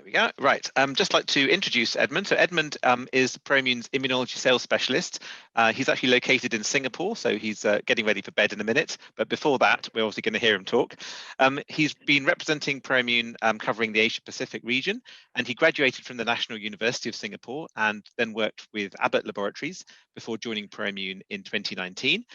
There we go. Right. Just like to introduce Edmund. So Edmund is ProImmune's immunology sales specialist. He's actually located in Singapore, so he's getting ready for bed in a minute. But before that, we're obviously going to hear him talk. He's been representing ProImmune covering the Asia Pacific region, and he graduated from the National University of Singapore and then worked with Abbott Laboratories before joining ProImmune in 2019.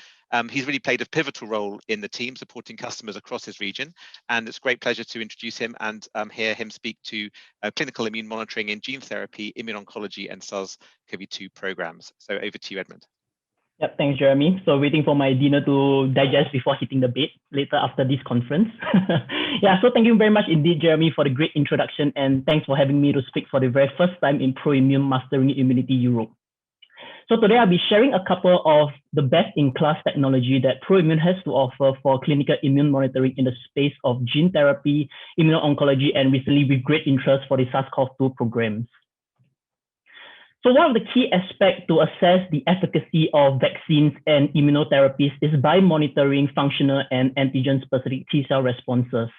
He's really played a pivotal role in the team supporting customers across his region, and it's a great pleasure to introduce him and hear him speak to clinical immune monitoring in gene therapy, immuno-oncology and SARS-CoV-2 programs. So over to you, Edmund. Yep, thanks, Jeremy. So waiting for my dinner to digest before hitting the bed later after this conference. Yeah, so thank you very much indeed, Jeremy, for the great introduction, and thanks for having me to speak for the very first time in ProImmune Mastering Immunity Europe. So today I'll be sharing a couple of the best-in-class technology that ProImmune has to offer for clinical immune monitoring in the space of gene therapy, immuno-oncology, and recently with great interest for the SARS-CoV-2 programs. So one of the key aspects to assess the efficacy of vaccines and immunotherapies is by monitoring functional and antigen-specific T-cell responses.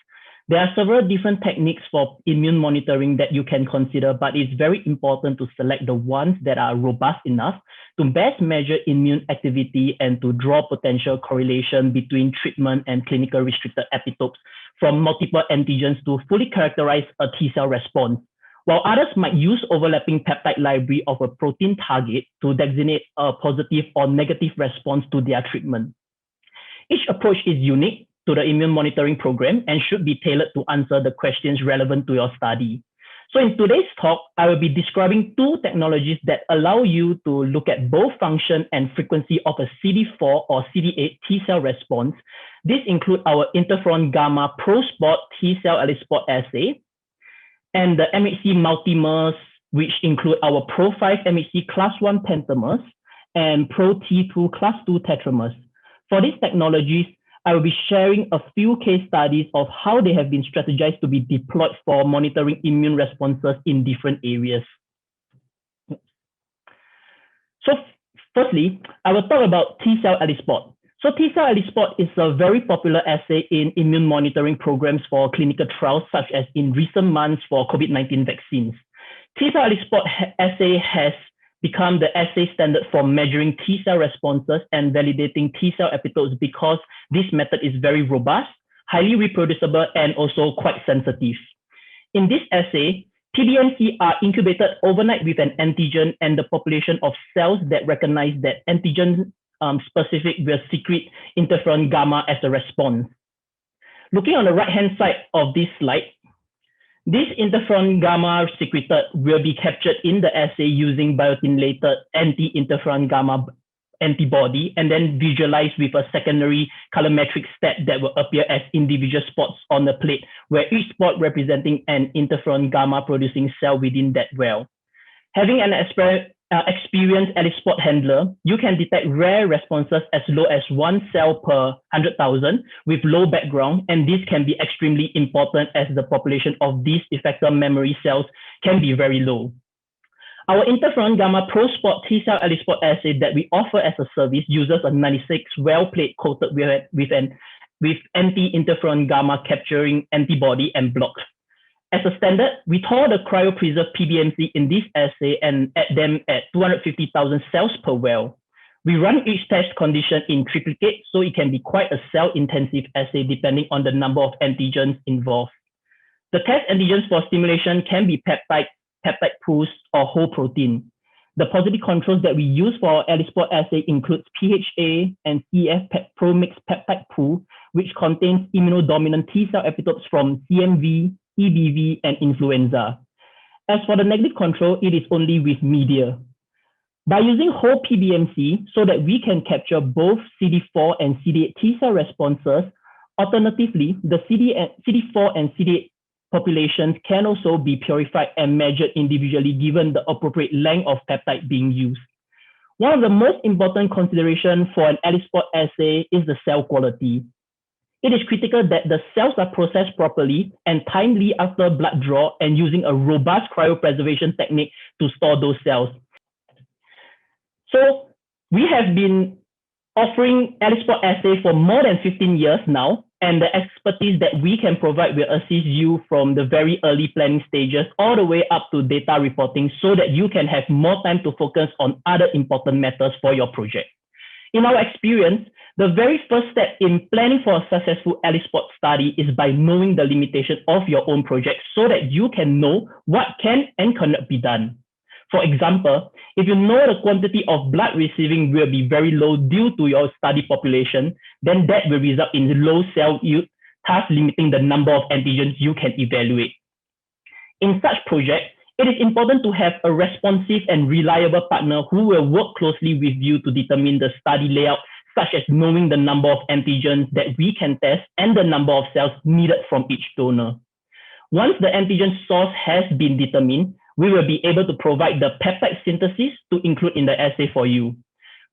There are several different techniques for immune monitoring that you can consider, but it's very important to select the ones that are robust enough to best measure immune activity and to draw potential correlation between treatment and clinical restricted epitopes from multiple antigens to fully characterize a T-cell response, while others might use overlapping peptide library of a protein target to designate a positive or negative response to their treatment. Each approach is unique to the immune monitoring program and should be tailored to answer the questions relevant to your study. So in today's talk, I will be describing two technologies that allow you to look at both function and frequency of a CD4 or CD8 T-cell response. These include our interferon gamma ProSpot T-cell ELISpot assay and the MHC multimers, which include our Pro5 MHC class 1 Pentamers and Pro-T2 class 2 Tetramers. For these technologies, I will be sharing a few case studies of how they have been strategized to be deployed for monitoring immune responses in different areas. So firstly, I will talk about T-cell ELISpot. So T-cell ELISpot is a very popular assay in immune monitoring programs for clinical trials, such as in recent months for COVID-19 vaccines. T-cell ELISpot assay has become the assay standard for measuring T-cell responses and validating T-cell epitopes because this method is very robust, highly reproducible, and also quite sensitive. In this assay, PBMC are incubated overnight with an antigen, and the population of cells that recognize that antigen specific will secrete interferon gamma as a response. Looking on the right-hand side of this slide, this interferon gamma secreted will be captured in the assay using biotinylated anti-interferon gamma antibody and then visualized with a secondary colorimetric stat that will appear as individual spots on the plate, where each spot representing an interferon gamma producing cell within that well. Having an experienced ELISpot handler, you can detect rare responses as low as 1 cell per 100,000 with low background, and this can be extremely important as the population of these effector memory cells can be very low. Our interferon gamma ProSpot T-cell ELISpot assay that we offer as a service uses a 96 well plate coated with anti-interferon gamma capturing antibody and blocks. As a standard, we thaw the cryopreserved PBMC in this assay and add them at 250,000 cells per well. We run each test condition in triplicate, so it can be quite a cell-intensive assay depending on the number of antigens involved. The test antigens for stimulation can be peptide pools, or whole protein. The positive controls that we use for our ELISpot assay includes PHA and CF ProMix peptide pool, which contains immunodominant T-cell epitopes from CMV, EBV, and influenza. As for the negative control, it is only with media. By using whole PBMC so that we can capture both CD4 and CD8 T-cell responses, alternatively, the CD4 and CD8 populations can also be purified and measured individually given the appropriate length of peptide being used. One of the most important considerations for an ELISpot assay is the cell quality. It is critical that the cells are processed properly and timely after blood draw and using a robust cryopreservation technique to store those cells. So we have been offering ELISpot assay for more than 15 years now, and the expertise that we can provide will assist you from the very early planning stages all the way up to data reporting so that you can have more time to focus on other important matters for your project. In our experience, the very first step in planning for a successful ELISpot study is by knowing the limitation of your own project so that you can know what can and cannot be done. For example, if you know the quantity of blood receiving will be very low due to your study population, then that will result in low cell yield, thus limiting the number of antigens you can evaluate. In such projects, it is important to have a responsive and reliable partner who will work closely with you to determine the study layout, such as knowing the number of antigens that we can test and the number of cells needed from each donor. Once the antigen source has been determined, we will be able to provide the peptide synthesis to include in the assay for you.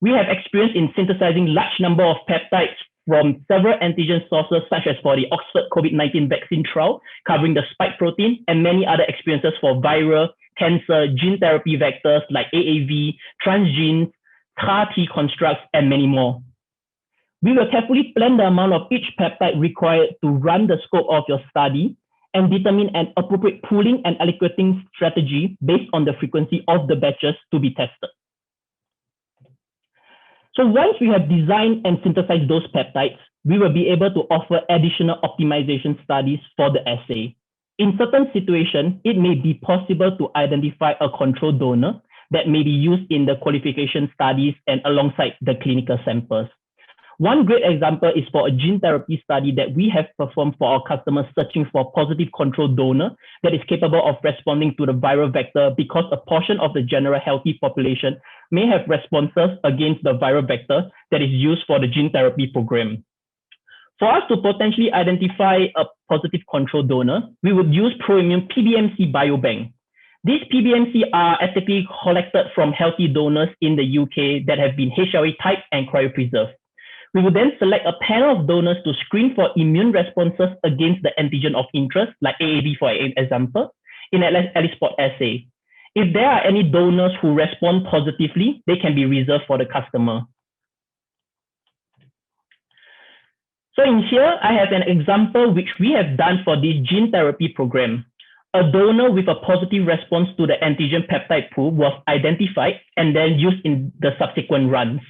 We have experience in synthesizing large number of peptides from several antigen sources, such as for the Oxford COVID-19 vaccine trial, covering the spike protein, and many other experiences for viral, cancer, gene therapy vectors like AAV, transgenes, CAR T constructs, and many more. We will carefully plan the amount of each peptide required to run the scope of your study and determine an appropriate pooling and allocating strategy based on the frequency of the batches to be tested. So once we have designed and synthesized those peptides, we will be able to offer additional optimization studies for the assay. In certain situations, it may be possible to identify a control donor that may be used in the qualification studies and alongside the clinical samples. One great example is for a gene therapy study that we have performed for our customers searching for a positive control donor that is capable of responding to the viral vector because a portion of the general healthy population may have responses against the viral vector that is used for the gene therapy program. For us to potentially identify a positive control donor, we would use ProImmune PBMC biobank. These PBMC are ethically collected from healthy donors in the UK that have been HLA typed and cryopreserved. We will then select a panel of donors to screen for immune responses against the antigen of interest, like AAV for example, in an ELISpot assay. If there are any donors who respond positively, they can be reserved for the customer. So in here, I have an example which we have done for this gene therapy program. A donor with a positive response to the antigen peptide pool was identified and then used in the subsequent runs.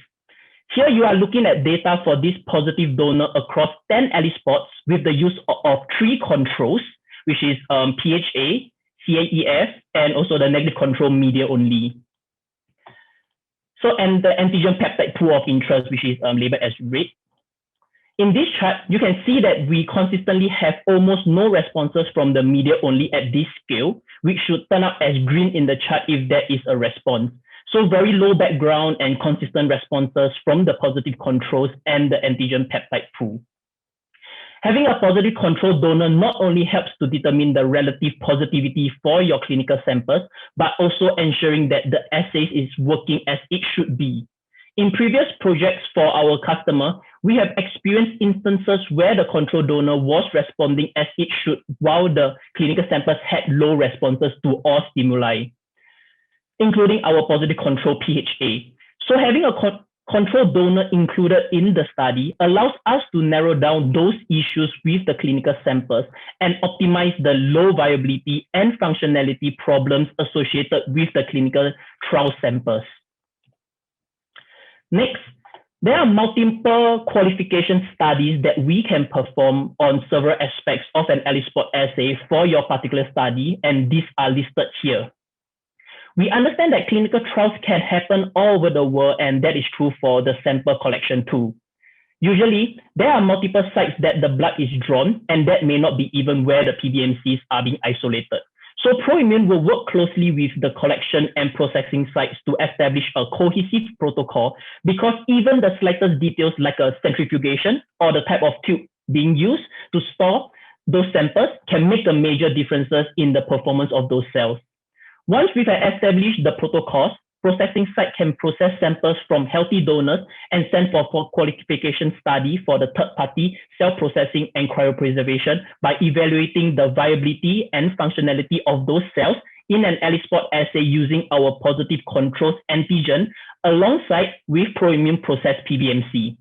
Here you are looking at data for this positive donor across 10 ELISpots with the use of 3 controls, which is PHA, CAEF, and also the negative control media only. So, and the antigen peptide pool of interest, which is labeled as red. In this chart, you can see that we consistently have almost no responses from the media only at this scale, which should turn out as green in the chart if there is a response. So very low background and consistent responses from the positive controls and the antigen peptide pool. Having a positive control donor not only helps to determine the relative positivity for your clinical samples, but also ensuring that the assay is working as it should be. In previous projects for our customer, we have experienced instances where the control donor was responding as it should, while the clinical samples had low responses to all stimuli, including our positive control PHA. So having a control donor included in the study allows us to narrow down those issues with the clinical samples and optimize the low viability and functionality problems associated with the clinical trial samples. Next, there are multiple qualification studies that we can perform on several aspects of an ELISpot assay for your particular study, and these are listed here. We understand that clinical trials can happen all over the world, and that is true for the sample collection too. Usually, there are multiple sites that the blood is drawn, and that may not be even where the PBMCs are being isolated. So ProImmune will work closely with the collection and processing sites to establish a cohesive protocol, because even the slightest details like a centrifugation or the type of tube being used to store those samples can make a major differences in the performance of those cells. Once we have established the protocols, processing site can process samples from healthy donors and send for qualification study for the third-party cell processing and cryopreservation by evaluating the viability and functionality of those cells in an ELISpot assay using our positive controls antigen alongside with ProImmune processed PBMC.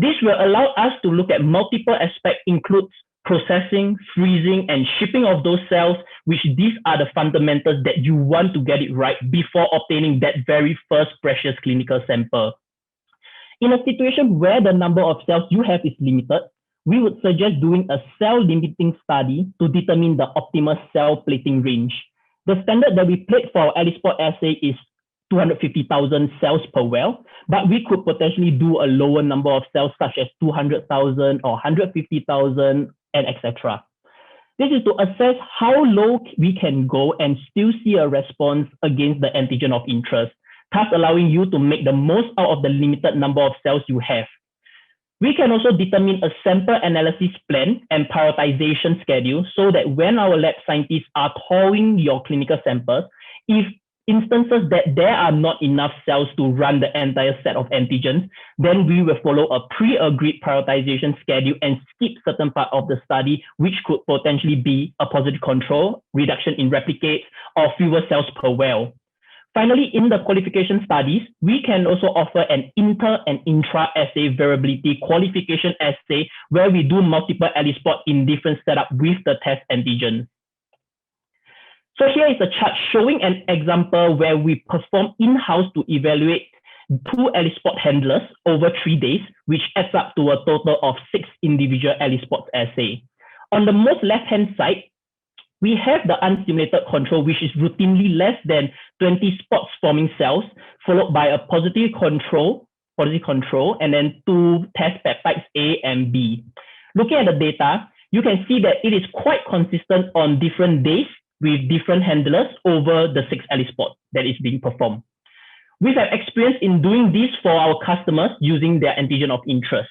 This will allow us to look at multiple aspects, includes processing, freezing, and shipping of those cells, which these are the fundamentals that you want to get it right before obtaining that very first precious clinical sample. In a situation where the number of cells you have is limited, we would suggest doing a cell limiting study to determine the optimal cell plating range. The standard that we plate for our ELISpot assay is 250,000 cells per well, but we could potentially do a lower number of cells such as 200,000 or 150,000 and etc. This is to assess how low we can go and still see a response against the antigen of interest, thus allowing you to make the most out of the limited number of cells you have. We can also determine a sample analysis plan and prioritization schedule so that when our lab scientists are calling your clinical samples, if instances that there are not enough cells to run the entire set of antigens, then we will follow a pre-agreed prioritization schedule and skip certain part of the study, which could potentially be a positive control, reduction in replicates, or fewer cells per well. Finally, in the qualification studies, we can also offer an inter and intra-assay variability qualification assay where we do multiple ELISpot in different setup with the test antigen. So here is a chart showing an example where we perform in-house to evaluate 2 ELISpot handlers over 3 days, which adds up to a total of 6 individual ELISpot assay. On the most left-hand side, we have the unstimulated control, which is routinely less than 20 spots forming cells, followed by a positive control, and then 2 test peptides A and B. Looking at the data, you can see that it is quite consistent on different days with different handlers over the 6 ELISpot that is being performed. We have experience in doing this for our customers using their antigen of interest.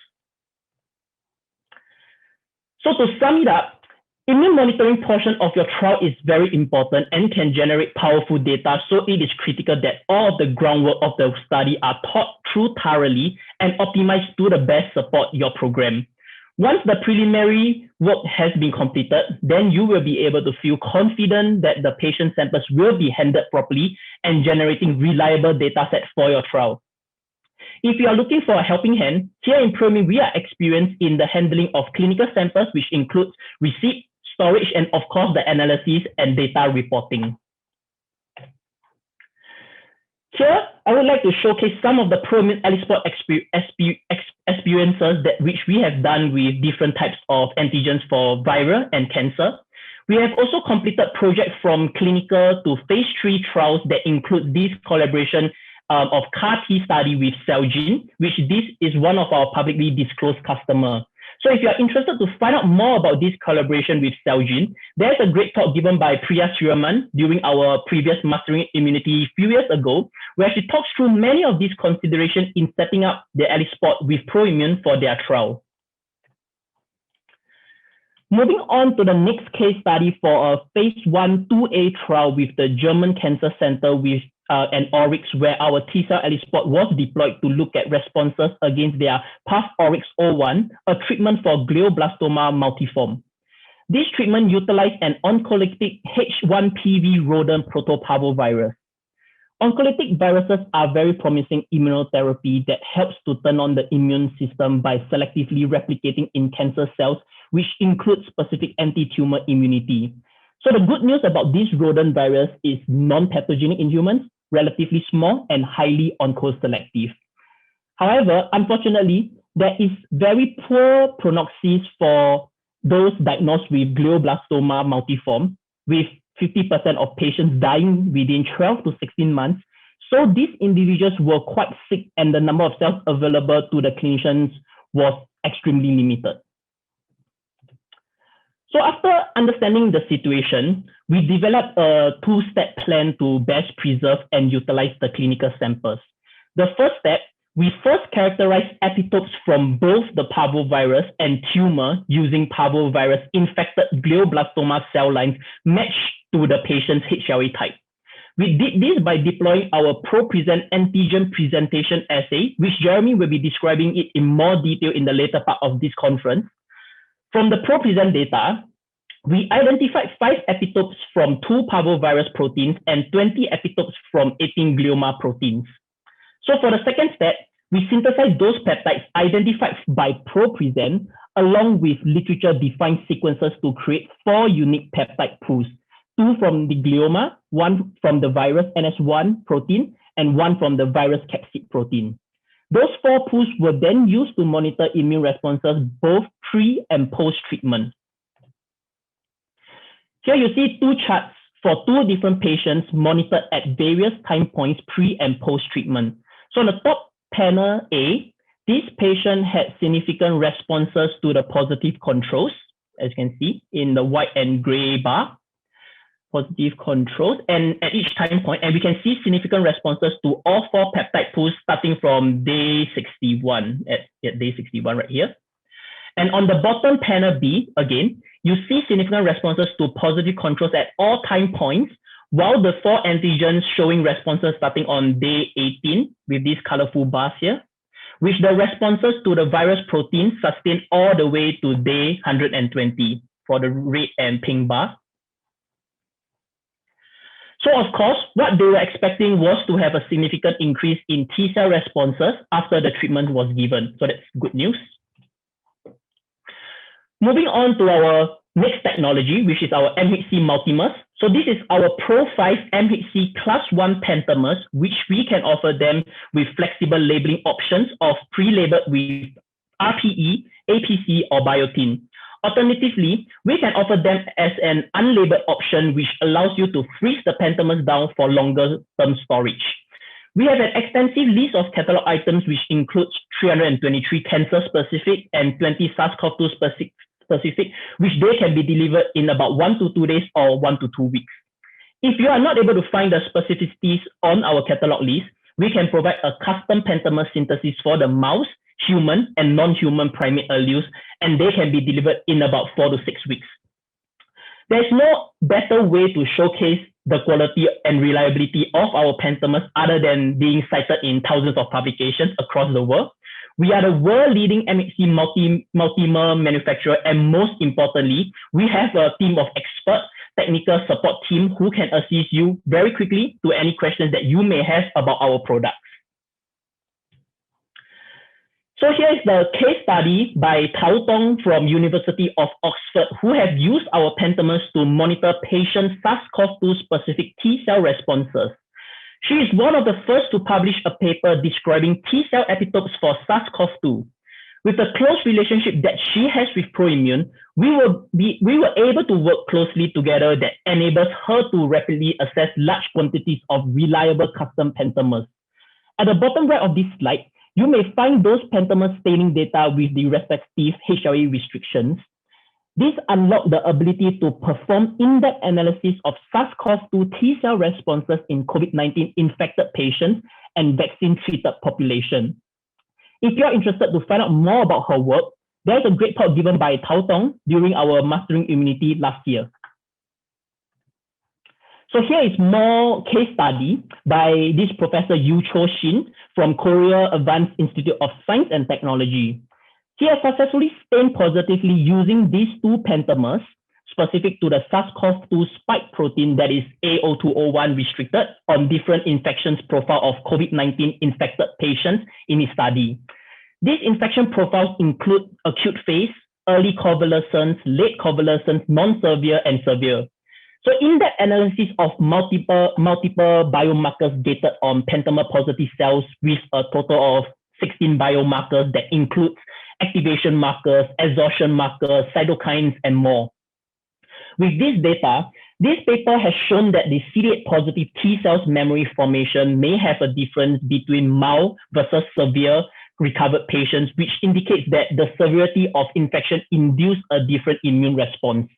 So to sum it up, immune monitoring portion of your trial is very important and can generate powerful data, so it is critical that all of the groundwork of the study are thought through thoroughly and optimized to the best support your program. Once the preliminary work has been completed, then you will be able to feel confident that the patient samples will be handled properly and generating reliable data sets for your trial. If you are looking for a helping hand, here in ProImmune, we are experienced in the handling of clinical samples, which includes receipt, storage, and of course, the analysis and data reporting. Here, I would like to showcase some of the ProImmune ELISpot experiences which we have done with different types of antigens for viral and cancer. We have also completed projects from clinical to phase 3 trials that include this collaboration of CAR T study with Celgene, which this is one of our publicly disclosed customers. So if you are interested to find out more about this collaboration with Celgene, there's a great talk given by Priya Suraman during our previous Mastering Immunity a few years ago, where she talks through many of these considerations in setting up the ELISpot with ProImmune for their trial. Moving on to the next case study for a phase 1/2A trial with the German Cancer Center with and Oryx, where our T-cell ELISpot was deployed to look at responses against their PATH-ORYX-01, a treatment for glioblastoma multiforme. This treatment utilized an oncolytic H1PV rodent protoparvovirus. Oncolytic viruses are very promising immunotherapy that helps to turn on the immune system by selectively replicating in cancer cells, which includes specific anti-tumor immunity. So the good news about this rodent virus is non-pathogenic in humans, relatively small, and highly oncoselective. However, unfortunately, there is very poor prognosis for those diagnosed with glioblastoma multiforme, with 50% of patients dying within 12 to 16 months. So these individuals were quite sick and the number of cells available to the clinicians was extremely limited. So after understanding the situation, we developed a 2-step plan to best preserve and utilize the clinical samples. The first step, we first characterize epitopes from both the parvovirus and tumor using parvovirus-infected glioblastoma cell lines matched to the patient's HLA type. We did this by deploying our ProPresent antigen presentation assay, which Jeremy will be describing it in more detail in the later part of this conference. From the ProPresent data, we identified 5 epitopes from 2 parvovirus proteins and 20 epitopes from 18 glioma proteins. So for the second step, We synthesized those peptides identified by ProPresent along with literature-defined sequences to create 4 unique peptide pools, 2 from the glioma, 1 from the virus NS1 protein, and 1 from the virus capsid protein. Those 4 pools were then used to monitor immune responses both pre and post-treatment. Here you see 2 charts for 2 different patients monitored at various time points pre and post-treatment. So on the top panel A, this patient had significant responses to the positive controls, as you can see in the white and gray bar, positive controls, and at each time point, and we can see significant responses to all 4 peptide pools starting from day 61, at day 61 right here. And on the bottom panel B, again, you see significant responses to positive controls at all time points, while the 4 antigens showing responses starting on day 18 with these colorful bars here, which the responses to the virus protein sustain all the way to day 120 for the red and pink bar. So of course, what they were expecting was to have a significant increase in T-cell responses after the treatment was given. So that's good news. Moving on to our next technology, which is our MHC multimers. So this is our Pro5 MHC class 1 pentamers, which we can offer them with flexible labeling options of pre-labeled with RPE, APC, or biotin. Alternatively, we can offer them as an unlabeled option, which allows you to freeze the pentamers down for longer term storage. We have an extensive list of catalog items, which includes 323 cancer-specific and 20 SARS-CoV-2 specific, which they can be delivered in about 1 to 2 days or 1 to 2 weeks. If you are not able to find the specificities on our catalog list, we can provide a custom pentamer synthesis for the mouse, human, and non-human primate alleles, and they can be delivered in about 4 to 6 weeks. There's no better way to showcase the quality and reliability of our pentamers other than being cited in thousands of publications across the world. We are the world-leading MHC multimer manufacturer, and most importantly, we have a team of expert technical support team who can assist you very quickly to any questions that you may have about our products. So here is the case study by Tao Tong from University of Oxford, who have used our pentamers to monitor patients' SARS-CoV-2 specific T-cell responses. She is one of the first to publish a paper describing T-cell epitopes for SARS-CoV-2. With the close relationship that she has with ProImmune, we were able to work closely together that enables her to rapidly assess large quantities of reliable custom pentamers. At the bottom right of this slide, you may find those pentamer staining data with the respective HLA restrictions. This unlocks the ability to perform in-depth analysis of SARS-CoV-2 T-cell responses in COVID-19 infected patients and vaccine-treated population. If you're interested to find out more about her work, there's a great talk given by Tao Tong during our Mastering Immunity last year. So here is more case study by this Professor Yu Cho Shin from Korea Advanced Institute of Science and Technology. He has successfully stained positively using these 2 pentamers specific to the SARS-CoV-2 spike protein that is A0201 restricted on different infections profile of COVID-19 infected patients in his study. These infection profiles include acute phase, early convalescence, late convalescence, non-severe, and severe. So in-depth analysis of multiple biomarkers dated on pentamer positive cells with a total of 16 biomarkers that includes activation markers, adsorption markers, cytokines, and more. With this data, this paper has shown that the CD8 positive T cells memory formation may have a difference between mild versus severe recovered patients, which indicates that the severity of infection induced a different immune response.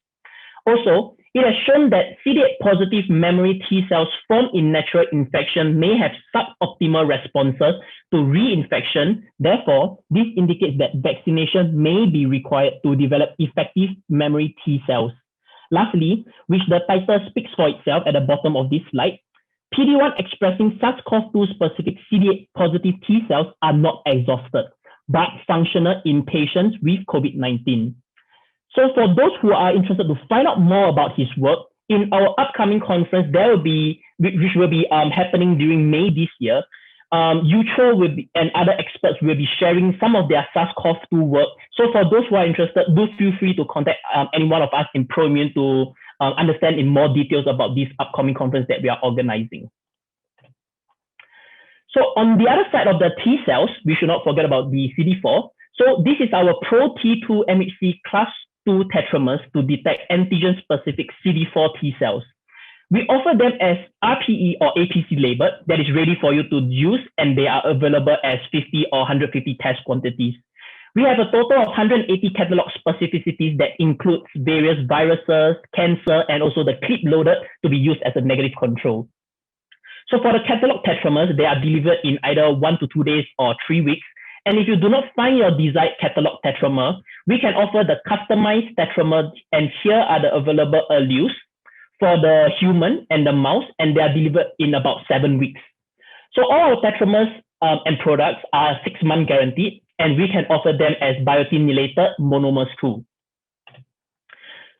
Also, it has shown that CD8 positive memory T cells formed in natural infection may have suboptimal responses to reinfection. Therefore, this indicates that vaccination may be required to develop effective memory T cells. Lastly, which the title speaks for itself at the bottom of this slide, PD-1 expressing SARS-CoV-2 specific CD8 positive T cells are not exhausted, but functional in patients with COVID-19. So for those who are interested to find out more about his work, in our upcoming conference, which will be happening during May this year, Yucho will be, and other experts will be sharing some of their SARS-CoV-2 work. So for those who are interested, do feel free to contact any one of us in ProImmune to understand in more details about this upcoming conference that we are organizing. So on the other side of the T cells, we should not forget about the CD4. So this is our Pro-T2 MHC class 2 tetramers to detect antigen-specific CD4 T cells. We offer them as RPE or APC labeled that is ready for you to use, and they are available as 50 or 150 test quantities. We have a total of 180 catalog specificities that includes various viruses, cancer, and also the clip loaded to be used as a negative control. So for the catalog tetramers, they are delivered in either 1 to 2 days or 3 weeks. And if you do not find your desired catalog tetramer, we can offer the customized tetramer, and here are the available alleles for the human and the mouse, and they are delivered in about 7 weeks. So all our tetramers and products are 6-month guaranteed, and we can offer them as biotinylated monomers too.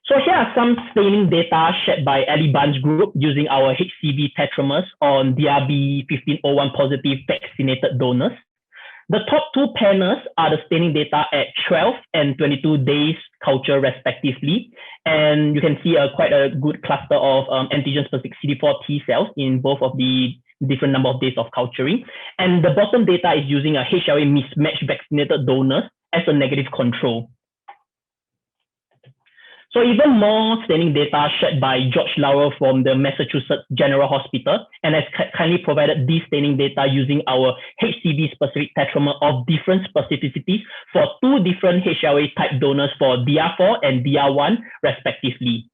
So here are some staining data shared by Ali Ban's group using our HCV tetramers on DRB1501 positive vaccinated donors. The top 2 panels are the staining data at 12 and 22 days culture respectively. And you can see quite a good cluster of antigen-specific CD4 T cells in both of the different number of days of culturing. And the bottom data is using a HLA mismatch vaccinated donors as a negative control. So even more staining data shared by George Laurel from the Massachusetts General Hospital, and has kindly provided these staining data using our HCV specific tetramer of different specificities for 2 different HLA type donors for DR4 and DR1 respectively.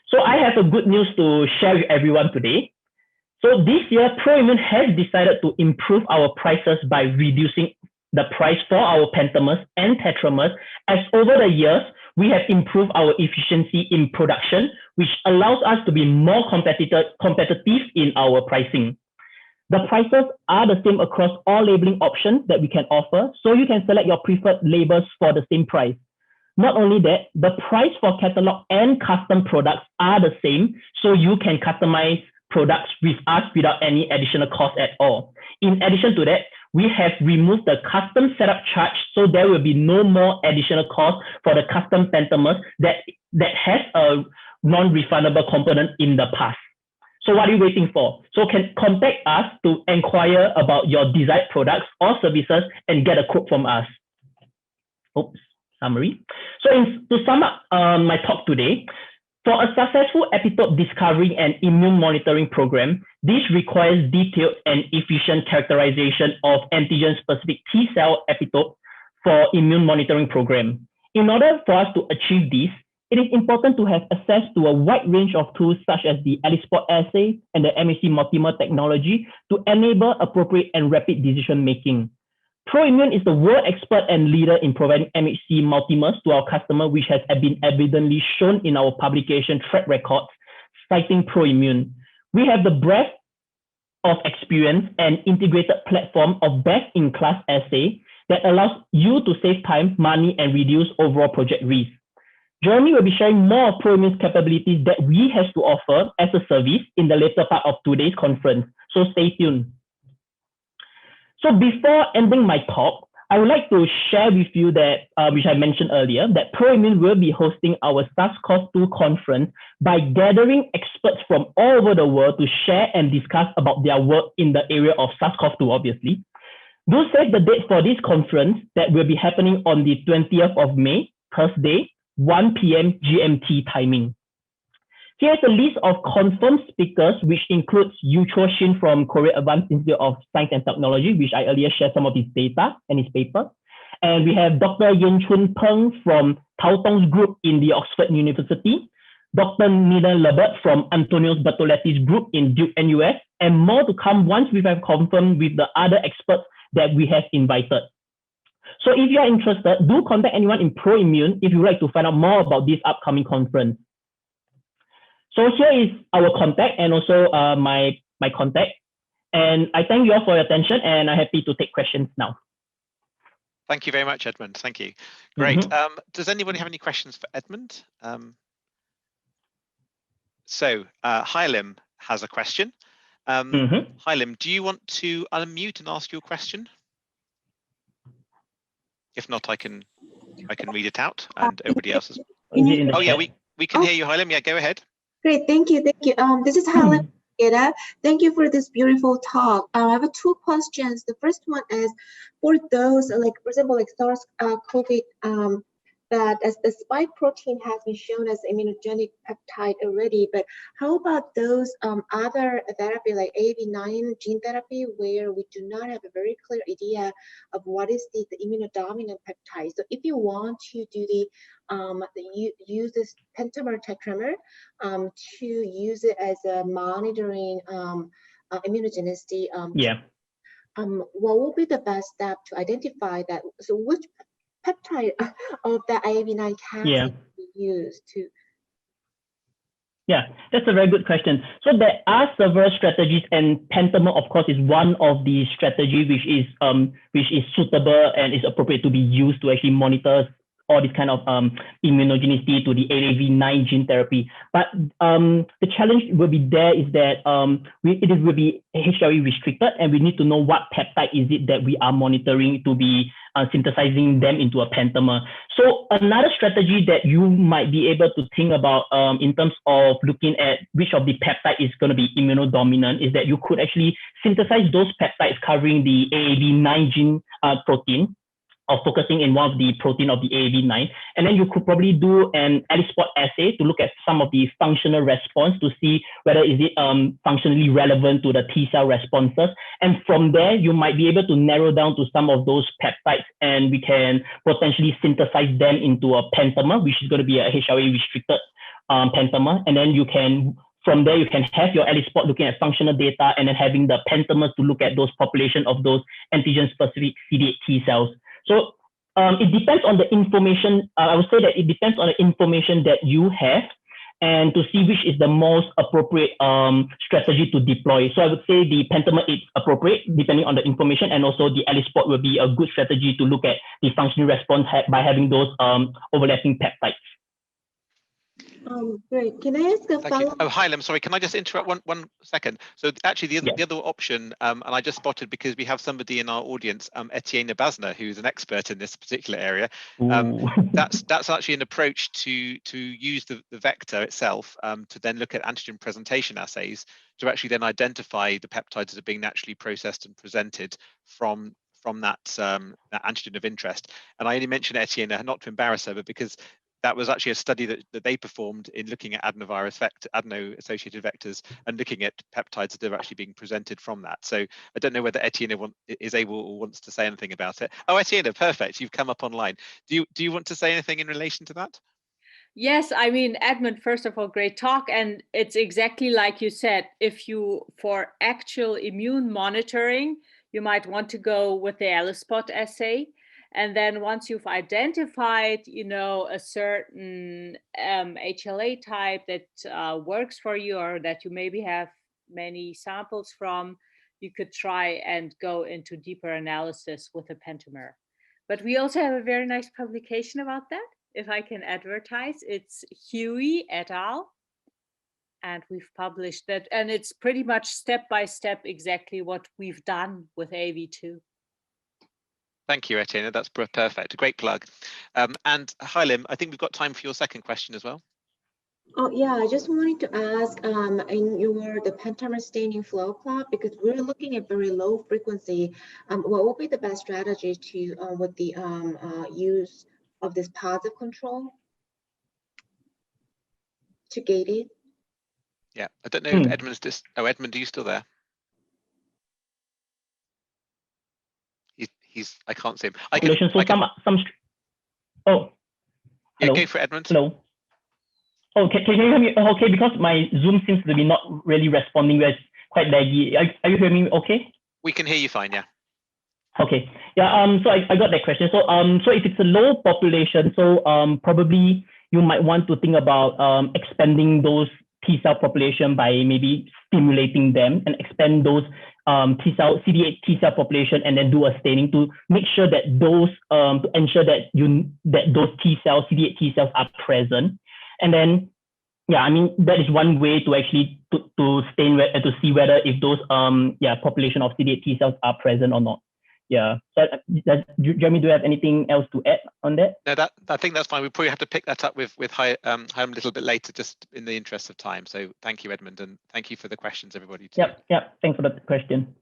So I have a good news to share with everyone today. So this year, ProImmune has decided to improve our prices by reducing the price for our pentamers and tetramers, as over the years, we have improved our efficiency in production, which allows us to be more competitive in our pricing. The prices are the same across all labeling options that we can offer, so you can select your preferred labels for the same price. Not only that, the price for catalog and custom products are the same, so you can customize products with us without any additional cost at all. In addition to that, we have removed the custom setup charge, so there will be no more additional cost for the custom pentamers that has a non-refundable component in the past. So what are you waiting for? So can contact us to inquire about your desired products or services and get a quote from us. Oops, summary. So to sum up my talk today, for a successful epitope discovery and immune monitoring program, this requires detailed and efficient characterization of antigen-specific T cell epitope for immune monitoring program. In order for us to achieve this, it is important to have access to a wide range of tools such as the ELISpot assay and the MHC multimer technology to enable appropriate and rapid decision making. ProImmune is the world expert and leader in providing MHC multimers to our customer, which has been evidently shown in our publication track records, citing ProImmune. We have the breadth of experience and integrated platform of best-in-class assay that allows you to save time, money, and reduce overall project risk. Jeremy will be sharing more of ProImmune's capabilities that we have to offer as a service in the later part of today's conference, so stay tuned. So before ending my talk, I would like to share with you that, which I mentioned earlier, that ProImmune will be hosting our SARS-CoV-2 conference by gathering experts from all over the world to share and discuss about their work in the area of SARS-CoV-2, obviously. Do save the date for this conference that will be happening on the 20th of May, Thursday, 1 p.m. GMT timing. Here's a list of confirmed speakers, which includes Yucho Shin from Korea Advanced Institute of Science and Technology, which I earlier shared some of his data and his paper. And we have Dr. Yen Chun Peng from Tao Tong's group in the Oxford University, Dr. Nina Lebert from Antonio Bertoletti's group in Duke NUS, and more to come once we have confirmed with the other experts that we have invited. So if you are interested, do contact anyone in ProImmune if you would like to find out more about this upcoming conference. So here is our contact and also my contact. And I thank you all for your attention, and I'm happy to take questions now. Thank you very much, Edmund. Thank you. Great. Does anybody have any questions for Edmund? So Hylim has a question. Hylem, do you want to unmute and ask your question? If not, I can read it out, and everybody else is. Oh yeah, we can hear you, Hylem. Yeah, go ahead. Great, thank you. This is Hylem. Thank you for this beautiful talk. I have two questions. The first one is for those, like for example, like SARS-CoV, that as the spike protein has been shown as immunogenic peptide already, but how about those other therapy like AAV9 gene therapy, where we do not have a very clear idea of what is the immunodominant peptide? So if you want to do use this pentamer tetramer to use it as a monitoring immunogenicity, what will be the best step to identify that? So which peptide of the AAV9 can be used to? Yeah, that's a very good question. So there are several strategies, and Pentamer, of course, is one of the strategies which is suitable and is appropriate to be used to actually monitor all this kind of immunogenicity to the AAV9 gene therapy. But the challenge will be there is that it will be HLA restricted, and we need to know what peptide is it that we are monitoring to be synthesizing them into a pentamer. So another strategy that you might be able to think about in terms of looking at which of the peptide is going to be immunodominant is that you could actually synthesize those peptides covering the AAV9 gene protein, or focusing in one of the protein of the AAV9. And then you could probably do an ELISpot assay to look at some of the functional response to see whether is it functionally relevant to the T cell responses. And from there, you might be able to narrow down to some of those peptides, and we can potentially synthesize them into a pentamer, which is going to be a HLA restricted pentamer. And then you can, from there, you can have your ELISpot looking at functional data, and then having the pentamers to look at those population of those antigen-specific CD8 T cells. So it depends on the information. I would say that it depends on the information that you have, and to see which is the most appropriate strategy to deploy. So I would say the pentamer is appropriate depending on the information, and also the ELISpot will be a good strategy to look at the functional response by having those overlapping peptides. Great. Can I ask a follow-up? Oh, Hylem, sorry, can I just interrupt one second? So actually the other option, and I just spotted because we have somebody in our audience, Etienne Basner, who's an expert in this particular area. That's actually an approach to use the vector itself to then look at antigen presentation assays to actually then identify the peptides that are being naturally processed and presented from that antigen of interest. And I only mention Etienne not to embarrass her, but because that was actually a study that they performed in looking at adeno-associated vectors and looking at peptides that are actually being presented from that. So I don't know whether Etienne is able or wants to say anything about it. Oh, Etienne, perfect. You've come up online. Do you want to say anything in relation to that? Yes, I mean, Edmund, first of all, great talk. And it's exactly like you said, for actual immune monitoring, you might want to go with the ELISpot assay. And then once you've identified, a certain HLA type that works for you, or that you maybe have many samples from, you could try and go into deeper analysis with a pentamer. But we also have a very nice publication about that, if I can advertise. It's Huey et al. And we've published that. And it's pretty much step by step exactly what we've done with AV2. Thank you, Etienne. That's perfect. A great plug. And Hylem, I think we've got time for your second question as well. Oh yeah, I just wanted to ask in the pentamer staining flow plot, because we're looking at very low frequency. What would be the best strategy to with the use of this positive control to gate it? Yeah, I don't know if Edmund's just. Oh, Edmund, are you still there? I can't see him. Oh. Yeah, go for it, Edmund. Hello. Oh, can you hear me? Okay, because my Zoom seems to be not really responding. It's quite laggy. Are you hearing me okay? We can hear you fine, yeah. Okay. Yeah, so I got that question. So so if it's a low population, so probably you might want to think about expanding those T cell population by maybe stimulating them and expand those CD8 T cell population, and then do a staining to make sure that those to ensure that those T cells, CD8 T cells, are present. And then yeah, I mean, that is one way to actually to see whether if those population of CD8 T cells are present or not. Yeah. So, Jeremy, do you have anything else to add on that? No, I think that's fine. We probably have to pick that up with Chaim a little bit later, just in the interest of time. So thank you, Edmund, and thank you for the questions, everybody. Too. Yep. Thanks for the question.